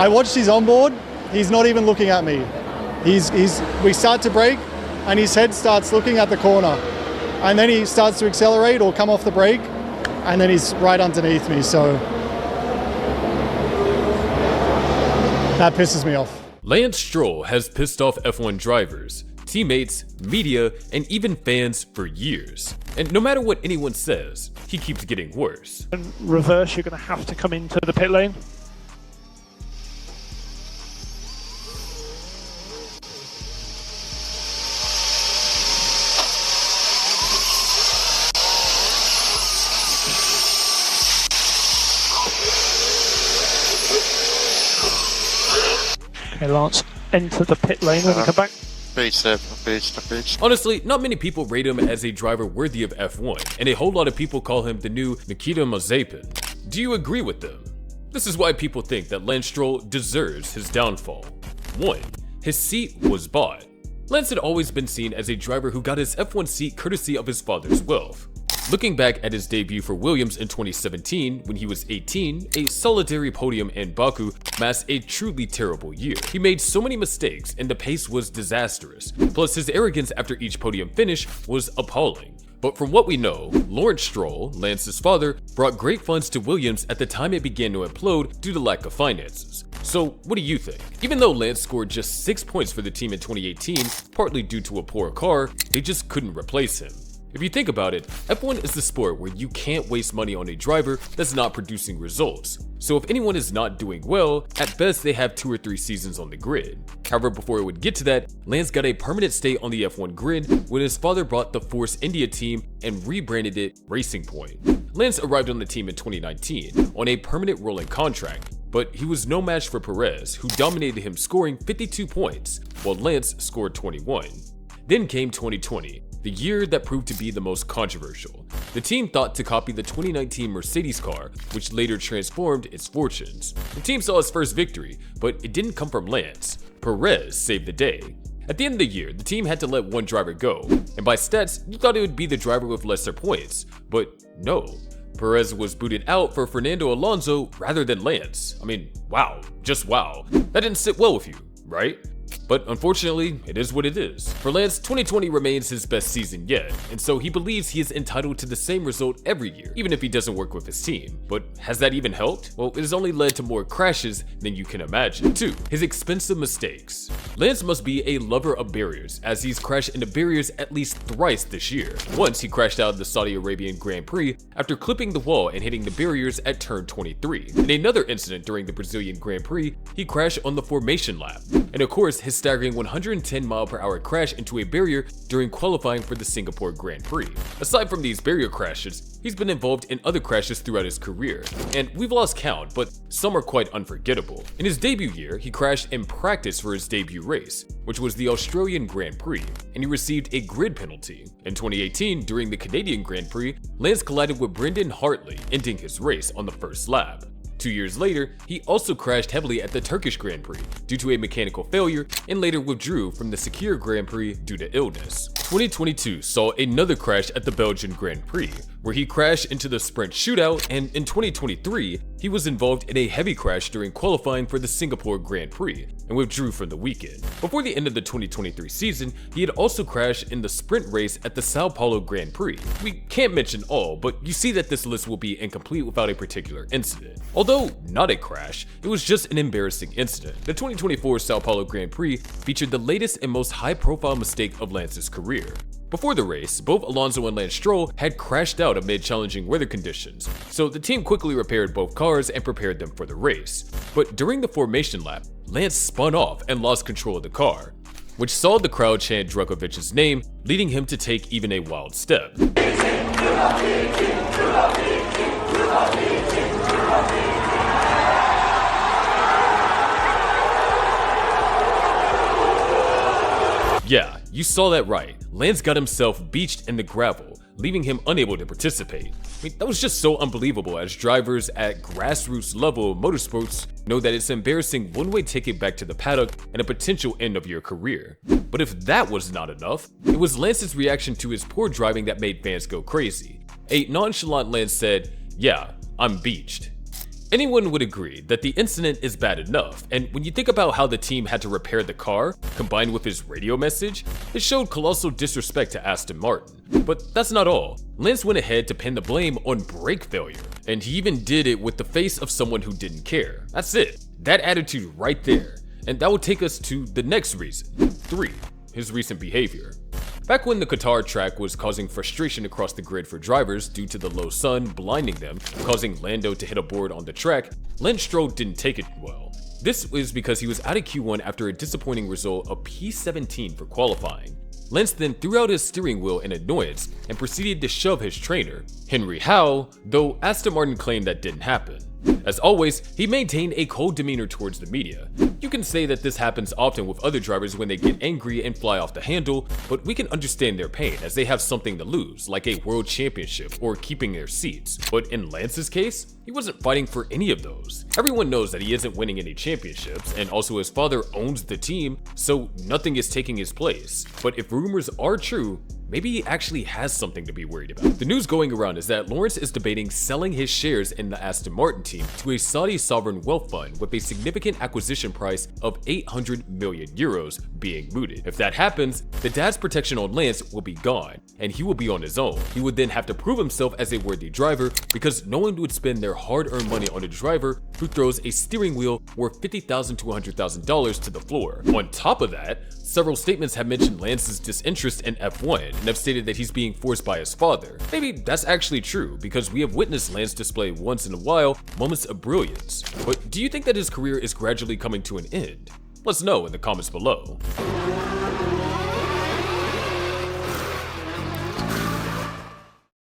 I watched his onboard. He's not even looking at me. We start to brake and his head starts looking at the corner. And then he starts to accelerate or come off the brake and then he's right underneath me. So that pisses me off. Lance Stroll has pissed off F1 drivers, teammates, media, and even fans for years. And no matter what anyone says, he keeps getting worse. In reverse, you're going to have to come into the pit lane. Okay, Lance, enter the pit lane when you come back. Honestly, not many people rate him as a driver worthy of F1, and a whole lot of people call him the new Nikita Mazepin. Do you agree with them? This is why people think that Lance Stroll deserves his downfall. 1. His seat was bought. Lance had always been seen as a driver who got his F1 seat courtesy of his father's wealth. Looking back at his debut for Williams in 2017, when he was 18, a solitary podium in Baku masked a truly terrible year. He made so many mistakes and the pace was disastrous, plus his arrogance after each podium finish was appalling. But from what we know, Lawrence Stroll, Lance's father, brought great funds to Williams at the time it began to implode due to lack of finances. So what do you think? Even though Lance scored just 6 points for the team in 2018, partly due to a poor car, they just couldn't replace him. If you think about it, F1 is the sport where you can't waste money on a driver that's not producing results. So if anyone is not doing well, at best they have 2 or 3 seasons on the grid. However, before it would get to that, Lance got a permanent stay on the F1 grid when his father bought the Force India team and rebranded it Racing Point. Lance arrived on the team in 2019 on a permanent rolling contract, but he was no match for Perez, who dominated him scoring 52 points, while Lance scored 21. Then came 2020. The year that proved to be the most controversial. The team thought to copy the 2019 Mercedes car, which later transformed its fortunes. The team saw its first victory, but it didn't come from Lance. Perez saved the day. At the end of the year, the team had to let one driver go, and by stats, you thought it would be the driver with lesser points, but no. Perez was booted out for Fernando Alonso rather than Lance. I mean, wow, just wow. That didn't sit well with you, right? But unfortunately, it is what it is. For Lance, 2020 remains his best season yet, and so he believes he is entitled to the same result every year, even if he doesn't work with his team. But has that even helped? Well, it has only led to more crashes than you can imagine. 2. His expensive mistakes. Lance must be a lover of barriers, as he's crashed into barriers at least thrice this year. Once he crashed out of the Saudi Arabian Grand Prix after clipping the wall and hitting the barriers at turn 23. In another incident during the Brazilian Grand Prix, he crashed on the formation lap. And of course, his staggering 110-mile-per-hour crash into a barrier during qualifying for the Singapore Grand Prix. Aside from these barrier crashes, he's been involved in other crashes throughout his career, and we've lost count, but some are quite unforgettable. In his debut year, he crashed in practice for his debut race, which was the Australian Grand Prix, and he received a grid penalty. In 2018, during the Canadian Grand Prix, Lance collided with Brendan Hartley, ending his race on the first lap. 2 years later, he also crashed heavily at the Turkish Grand Prix due to a mechanical failure and later withdrew from the Sakir Grand Prix due to illness. 2022 saw another crash at the Belgian Grand Prix, where he crashed into the sprint shootout, and in 2023, he was involved in a heavy crash during qualifying for the Singapore Grand Prix and withdrew from the weekend. Before the end of the 2023 season, he had also crashed in the sprint race at the Sao Paulo Grand Prix. We can't mention all, but you see that this list will be incomplete without a particular incident. Although not a crash, it was just an embarrassing incident. The 2024 Sao Paulo Grand Prix featured the latest and most high-profile mistake of Lance's career. Before the race, both Alonso and Lance Stroll had crashed out amid challenging weather conditions, so the team quickly repaired both cars and prepared them for the race. But during the formation lap, Lance spun off and lost control of the car, which saw the crowd chant Dragovic's name, leading him to take even a wild step. Yeah, you saw that right. Lance got himself beached in the gravel, leaving him unable to participate. I mean, that was just so unbelievable, as drivers at grassroots level of motorsports know that it's an embarrassing one-way ticket back to the paddock and a potential end of your career. But if that was not enough, it was Lance's reaction to his poor driving that made fans go crazy. A nonchalant Lance said, "Yeah, I'm beached." Anyone would agree that the incident is bad enough, and when you think about how the team had to repair the car, combined with his radio message, it showed colossal disrespect to Aston Martin. But that's not all. Lance went ahead to pin the blame on brake failure, and he even did it with the face of someone who didn't care. That's it. That attitude right there. And that will take us to the next reason. 3. His recent behavior. Back when the Qatar track was causing frustration across the grid for drivers due to the low sun blinding them, causing Lando to hit a board on the track, Lance Stroll didn't take it well. This was because he was out of Q1 after a disappointing result of P17 for qualifying. Lance then threw out his steering wheel in annoyance and proceeded to shove his trainer, Henry Howell, though Aston Martin claimed that didn't happen. As always, he maintained a cold demeanor towards the media. You can say that this happens often with other drivers when they get angry and fly off the handle, but we can understand their pain as they have something to lose, like a world championship or keeping their seats. But in Lance's case, he wasn't fighting for any of those. Everyone knows that he isn't winning any championships, and also his father owns the team, so nothing is taking his place. But if rumors are true, maybe he actually has something to be worried about. The news going around is that Lawrence is debating selling his shares in the Aston Martin team to a Saudi sovereign wealth fund with a significant acquisition price of 800 million euros being mooted. If that happens, the dad's protection on Lance will be gone, and he will be on his own. He would then have to prove himself as a worthy driver because no one would spend their hard-earned money on a driver who throws a steering wheel worth $50,000 to $100,000 to the floor. On top of that, several statements have mentioned Lance's disinterest in F1 and have stated that he's being forced by his father. Maybe that's actually true because we have witnessed Lance display once in a while moments of brilliance. But do you think that his career is gradually coming to an end? Let us know in the comments below.